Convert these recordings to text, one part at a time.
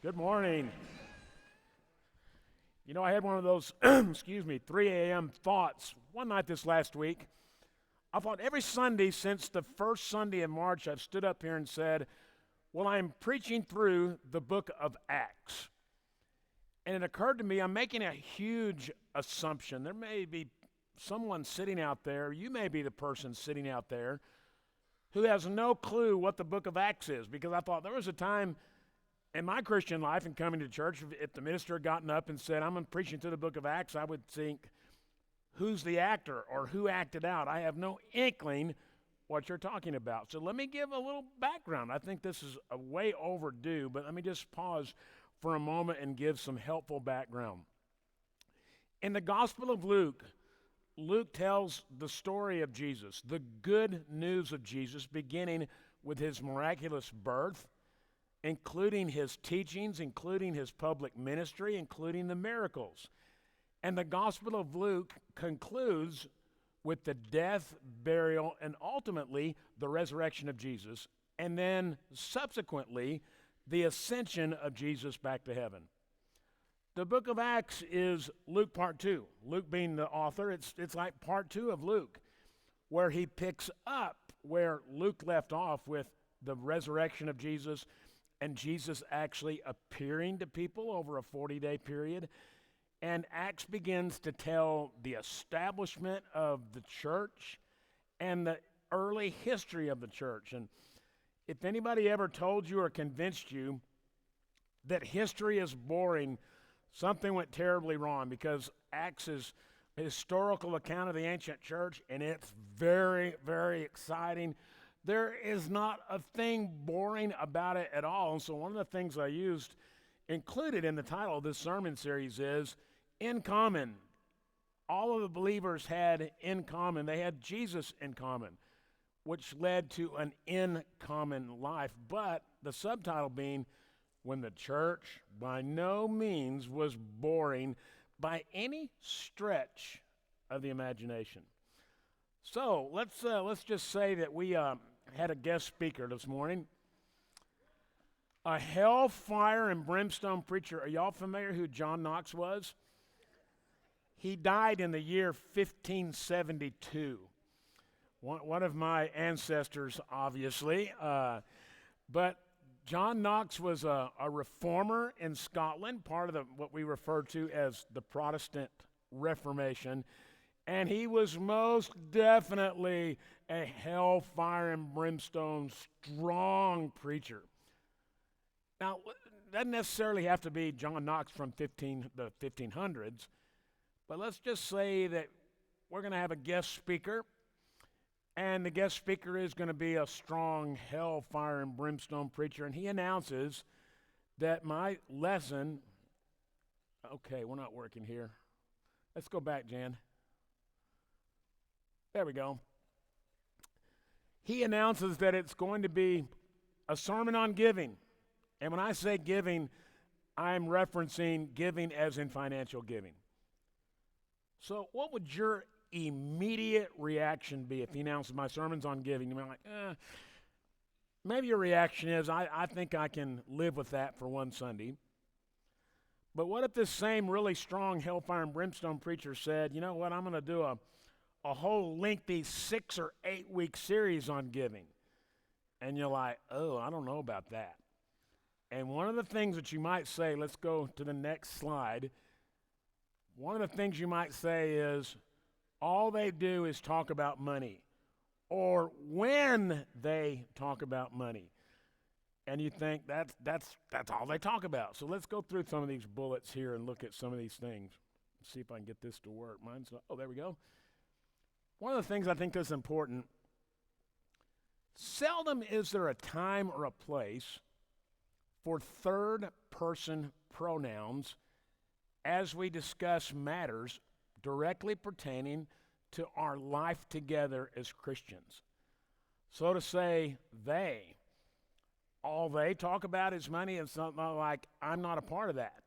Good morning. You know, I had one of those, 3 a.m. thoughts one night this last week. I thought every Sunday since the first Sunday in March, I've stood up here and said, well, I'm preaching through the book of Acts. And it occurred to me, I'm making a huge assumption. There may be someone sitting out there, you may be the person sitting out there, who has no clue what the book of Acts is, because I thought there was a time in my Christian life and coming to church, if the minister had gotten up and said, I'm preaching through the book of Acts, I would think, who's the actor or who acted out? I have no inkling what you're talking about. So let me give a little background. I think this is a way overdue, but let me just pause for a moment and give some helpful background. In the Gospel of Luke, Luke tells the story of Jesus, the good news of Jesus, beginning with his miraculous birth, including his teachings, including his public ministry, including the miracles. And the Gospel of Luke concludes with the death, burial, and ultimately the resurrection of Jesus, and then subsequently the ascension of Jesus back to heaven. The book of Acts is Luke part 2. Luke being the author, it's like part 2 of Luke, where he picks up where Luke left off with the resurrection of Jesus and Jesus actually appearing to people over a 40-day period. And Acts begins to tell the establishment of the church and the early history of the church. And if anybody ever told you or convinced you that history is boring, something went terribly wrong, because Acts is a historical account of the ancient church, and it's very, very exciting. There is not a thing boring about it at all. And so one of the things I used, included in the title of this sermon series, is in common. All of the believers had in common. They had Jesus in common, which led to an in common life. But the subtitle being, when the church by no means was boring by any stretch of the imagination. So let's just say that we had a guest speaker this morning, a hell, fire, and brimstone preacher. Are y'all familiar who John Knox was? He died in the year 1572. One of my ancestors, obviously. But John Knox was a reformer in Scotland, part of what we refer to as the Protestant Reformation. And he was most definitely a hell, fire, and brimstone strong preacher. Now, it doesn't necessarily have to be John Knox from the 1500s, but let's just say that we're going to have a guest speaker, and the guest speaker is going to be a strong hell, fire, and brimstone preacher, and he announces that my lesson, okay, we're not working here. Let's go back, Jan. There we go. He announces that it's going to be a sermon on giving. And when I say giving, I'm referencing giving as in financial giving. So what would your immediate reaction be if he announces my sermon's on giving? You'd be like, maybe your reaction is, I think I can live with that for one Sunday. But what if this same really strong hellfire and brimstone preacher said, you know what, I'm going to do a whole lengthy 6 or 8 week series on giving? And you're like, oh, I don't know about that. And one of the things that you might say, let's go to the next slide. One of the things you might say is, all they do is talk about money, or when they talk about money. And you think that's all they talk about. So let's go through some of these bullets here and look at some of these things. See if I can get this to work. Mine's not, oh, there we go. One of the things I think that's important, seldom is there a time or a place for third-person pronouns as we discuss matters directly pertaining to our life together as Christians. So to say they, all they talk about is money, and something like, I'm not a part of that.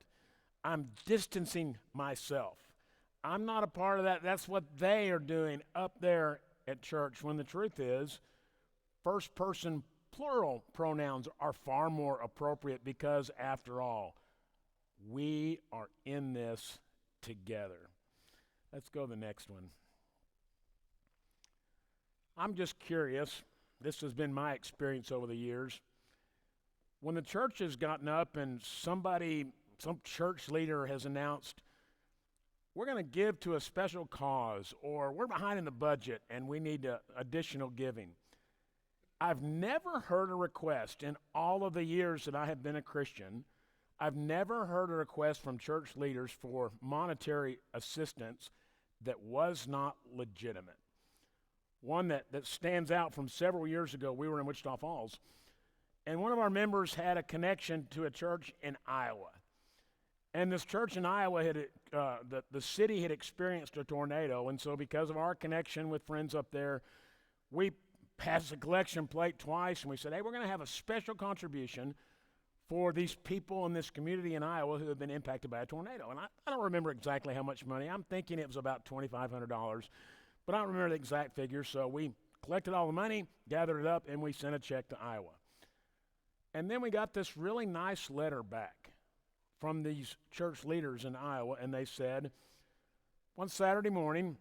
I'm distancing myself. I'm not a part of that. That's what they are doing up there at church, when the truth is, first-person plural pronouns are far more appropriate because, after all, we are in this together. Let's go to the next one. I'm just curious. This has been my experience over the years. When the church has gotten up and some church leader has announced, we're going to give to a special cause, or we're behind in the budget and we need additional giving. I've never heard a request in all of the years that I have been a Christian. I've never heard a request from church leaders for monetary assistance that was not legitimate. One that stands out from several years ago, we were in Wichita Falls, and one of our members had a connection to a church in Iowa. And this church in Iowa, the city had experienced a tornado, and so because of our connection with friends up there, we passed the collection plate twice, and we said, hey, we're going to have a special contribution for these people in this community in Iowa who have been impacted by a tornado. And I don't remember exactly how much money. I'm thinking it was about $2,500, but I don't remember the exact figure. So we collected all the money, gathered it up, and we sent a check to Iowa. And then we got this really nice letter back from these church leaders in Iowa, and they said, one Saturday morning,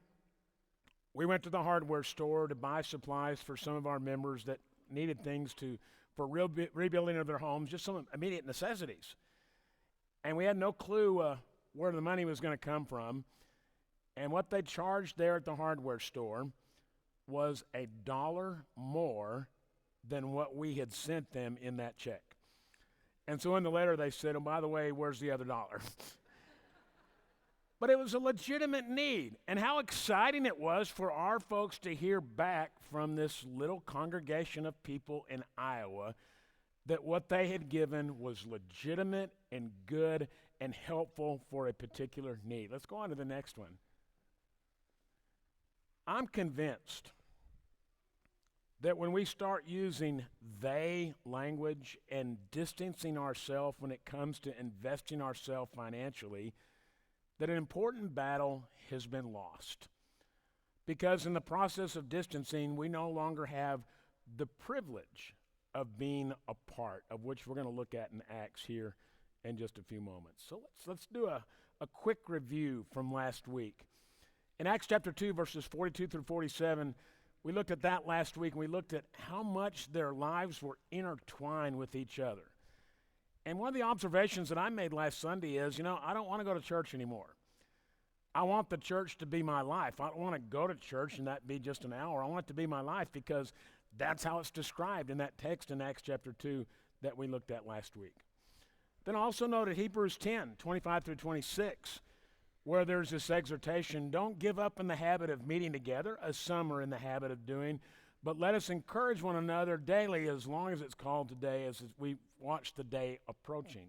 we went to the hardware store to buy supplies for some of our members that needed things for rebuilding of their homes, just some immediate necessities. And we had no clue where the money was going to come from. And what they charged there at the hardware store was $1 more than what we had sent them in that check. And so in the letter they said, oh, by the way, where's the other $1? But it was a legitimate need. And how exciting it was for our folks to hear back from this little congregation of people in Iowa that what they had given was legitimate and good and helpful for a particular need. Let's go on to the next one. I'm convinced that when we start using they language and distancing ourselves when it comes to investing ourselves financially, that an important battle has been lost. Because in the process of distancing, we no longer have the privilege of being a part, of which we're going to look at in Acts here in just a few moments. So let's do a quick review from last week. In Acts chapter 2, verses 42 through 47, we looked at that last week, and we looked at how much their lives were intertwined with each other. And one of the observations that I made last Sunday is, I don't want to go to church anymore. I want the church to be my life. I don't want to go to church and that be just an hour. I want it to be my life because that's how it's described in that text in Acts chapter 2 that we looked at last week. Then I also noted Hebrews 10, 25 through 26, where there's this exhortation, don't give up in the habit of meeting together, as some are in the habit of doing, but let us encourage one another daily as long as it's called today, as we watch the day approaching.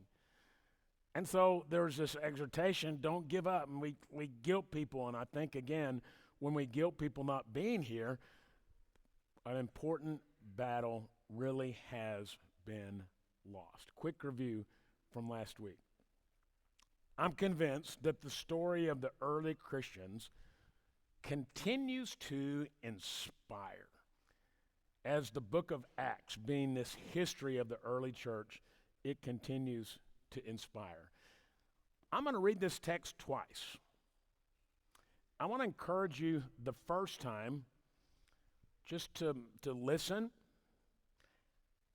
And so there's this exhortation, don't give up. And we guilt people, and I think, again, when we guilt people not being here, an important battle really has been lost. Quick review from last week. I'm convinced that the story of the early Christians continues to inspire. As the book of Acts, being this history of the early church, it continues to inspire. I'm going to read this text twice. I want to encourage you the first time just to listen.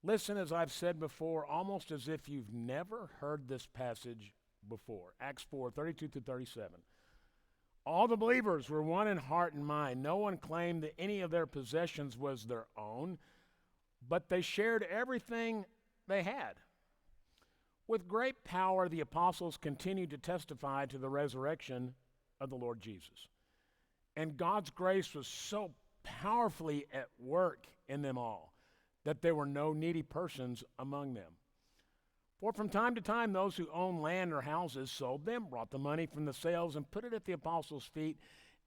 Listen, as I've said before, almost as if you've never heard this passage before. Acts 4, 32 to 37. All the believers were one in heart and mind. No one claimed that any of their possessions was their own, but they shared everything they had. With great power, the apostles continued to testify to the resurrection of the Lord Jesus. And God's grace was so powerfully at work in them all that there were no needy persons among them. For from time to time, those who owned land or houses sold them, brought the money from the sales, and put it at the apostles' feet,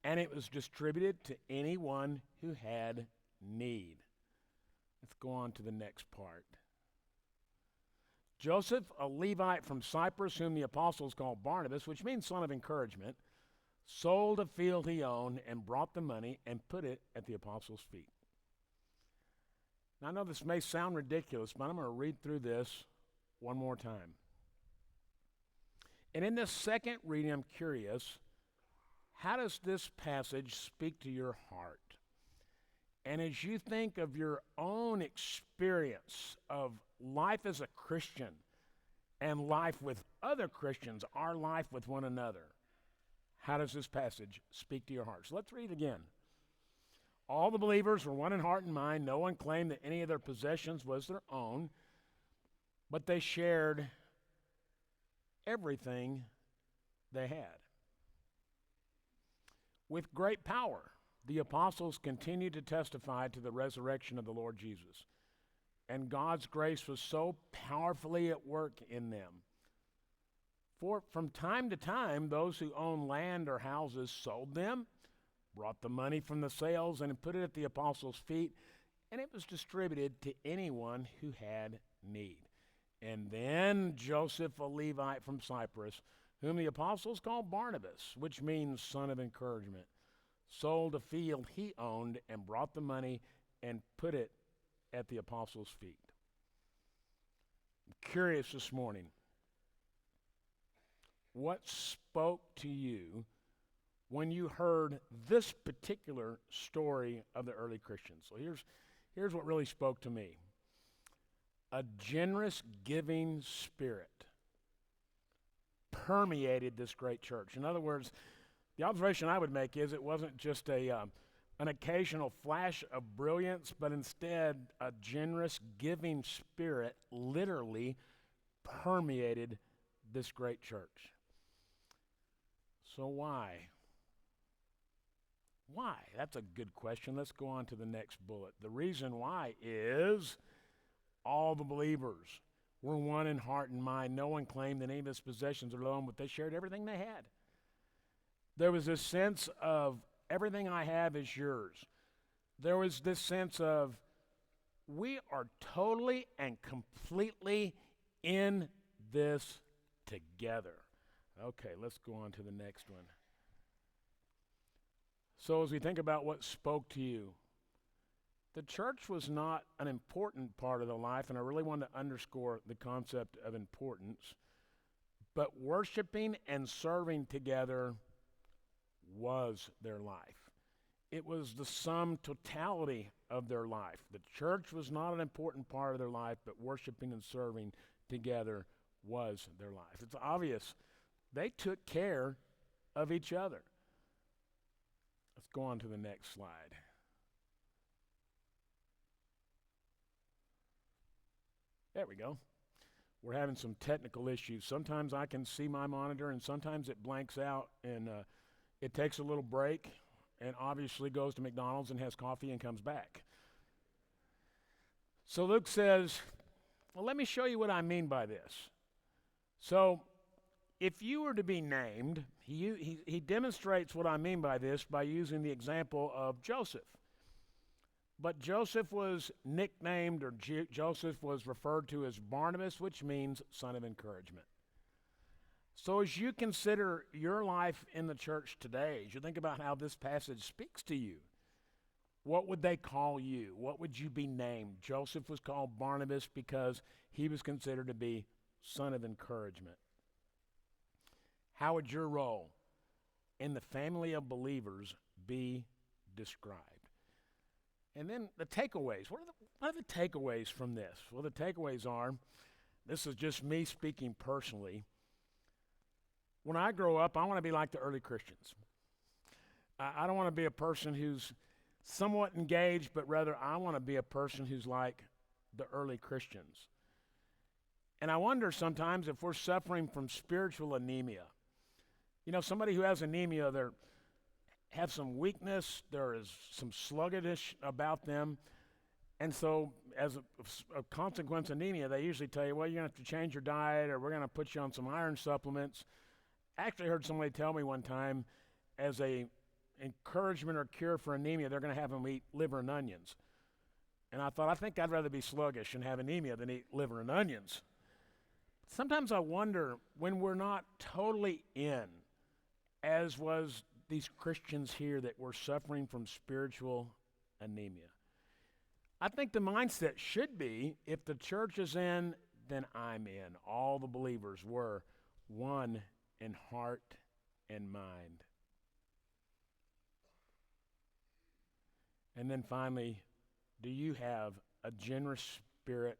and it was distributed to anyone who had need. Let's go on to the next part. Joseph, a Levite from Cyprus, whom the apostles called Barnabas, which means son of encouragement, sold a field he owned and brought the money and put it at the apostles' feet. Now, I know this may sound ridiculous, but I'm going to read through this one more time. And in this second reading, I'm curious, how does this passage speak to your heart? And as you think of your own experience of life as a Christian and life with other Christians, our life with one another, how does this passage speak to your heart? So let's read again. All the believers were one in heart and mind. No one claimed that any of their possessions was their own, but they shared everything they had. With great power, the apostles continued to testify to the resurrection of the Lord Jesus, and God's grace was so powerfully at work in them. For from time to time, those who owned land or houses sold them, brought the money from the sales, and put it at the apostles' feet, and it was distributed to anyone who had need. And then Joseph, a Levite from Cyprus, whom the apostles called Barnabas, which means son of encouragement, sold a field he owned and brought the money and put it at the apostles' feet. I'm curious this morning, what spoke to you when you heard this particular story of the early Christians? So here's what really spoke to me. A generous giving spirit permeated this great church. In other words, the observation I would make is it wasn't just an occasional flash of brilliance, but instead a generous giving spirit literally permeated this great church. So why? Why? That's a good question. Let's go on to the next bullet. The reason why is all the believers were one in heart and mind. No one claimed that any of his possessions were their own, but they shared everything they had. There was this sense of everything I have is yours. There was this sense of we are totally and completely in this together. Okay, let's go on to the next one. So as we think about what spoke to you, the church was not an important part of their life, and I really want to underscore the concept of importance, but worshiping and serving together was their life. It was the sum totality of their life. The church was not an important part of their life, but worshiping and serving together was their life. It's obvious they took care of each other. Let's go on to the next slide. There we go. We're having some technical issues. Sometimes I can see my monitor, and sometimes it blanks out, and it takes a little break, and obviously goes to McDonald's and has coffee and comes back. So Luke says, well, let me show you what I mean by this. So if you were to be named, he demonstrates what I mean by this by using the example of Joseph. But Joseph was nicknamed, or Joseph was referred to as Barnabas, which means son of encouragement. So as you consider your life in the church today, as you think about how this passage speaks to you, what would they call you? What would you be named? Joseph was called Barnabas because he was considered to be son of encouragement. How would your role in the family of believers be described? And then the takeaways. What are the takeaways from this? Well, the takeaways are, this is just me speaking personally. When I grow up, I want to be like the early Christians. I don't want to be a person who's somewhat engaged, but rather I want to be a person who's like the early Christians. And I wonder sometimes if we're suffering from spiritual anemia. You know, somebody who has anemia, they have some weakness, there is some sluggishness about them, and so as a consequence of anemia, they usually tell you, well, you're going to have to change your diet, or we're going to put you on some iron supplements. I actually heard somebody tell me one time, as a encouragement or cure for anemia, they're going to have them eat liver and onions. And I thought, I think I'd rather be sluggish and have anemia than eat liver and onions. Sometimes I wonder, when we're not totally in, as was these Christians here that were suffering from spiritual anemia, I think the mindset should be, if the church is in, then I'm in. All the believers were one in heart and mind. And then finally, do you have a generous spirit,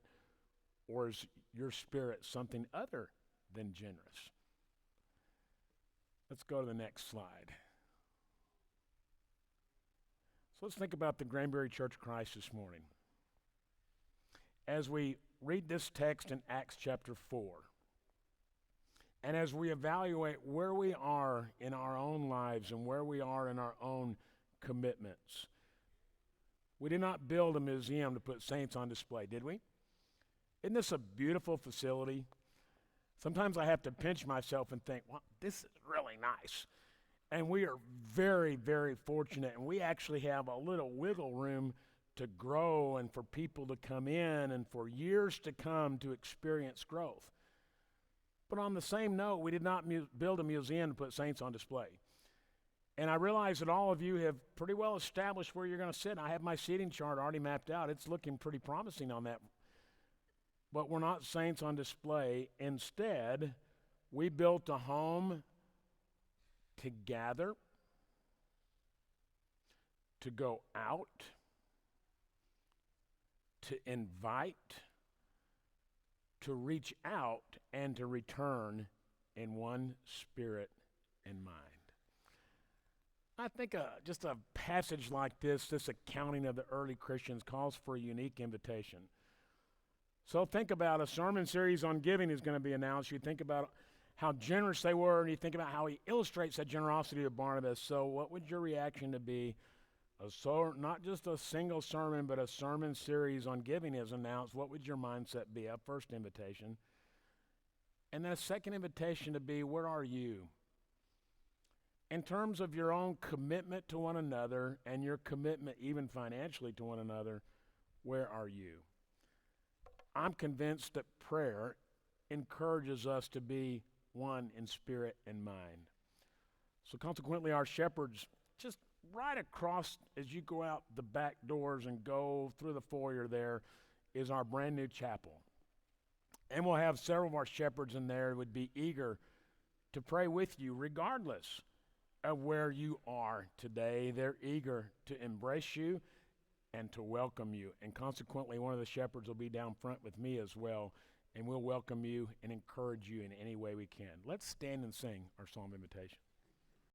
or is your spirit something other than generous? Let's go to the next slide. So let's think about the Granbury Church of Christ this morning. As we read this text in Acts chapter 4, and as we evaluate where we are in our own lives and where we are in our own commitments, we did not build a museum to put saints on display, did we? Isn't this a beautiful facility? Sometimes I have to pinch myself and think, well, this is really nice. And we are very, very fortunate, and we actually have a little wiggle room to grow and for people to come in and for years to come to experience growth. But on the same note, we did not build a museum to put saints on display. And I realize that all of you have pretty well established where you're going to sit. I have my seating chart already mapped out. It's looking pretty promising on that. But we're not saints on display. Instead, we built a home to gather, to go out, to invite, to reach out, and to return in one spirit and mind. I think just a passage like this accounting of the early Christians, calls for a unique invitation. So think about a sermon series on giving is going to be announced. You think about how generous they were, and you think about how he illustrates that generosity of Barnabas. So what would your reaction to be? Not just a single sermon, but a sermon series on giving is announced. What would your mindset be? A first invitation. And then a second invitation to be, where are you? In terms of your own commitment to one another and your commitment even financially to one another, where are you? I'm convinced that prayer encourages us to be one in spirit and mind. So consequently, our shepherds, just right across as you go out the back doors and go through the foyer there, is our brand new chapel. And we'll have several of our shepherds in there who would be eager to pray with you regardless of where you are today. They're eager to embrace you and to welcome you. And consequently, one of the shepherds will be down front with me as well, and we'll welcome you and encourage you in any way we can. Let's stand and sing our psalm of invitation.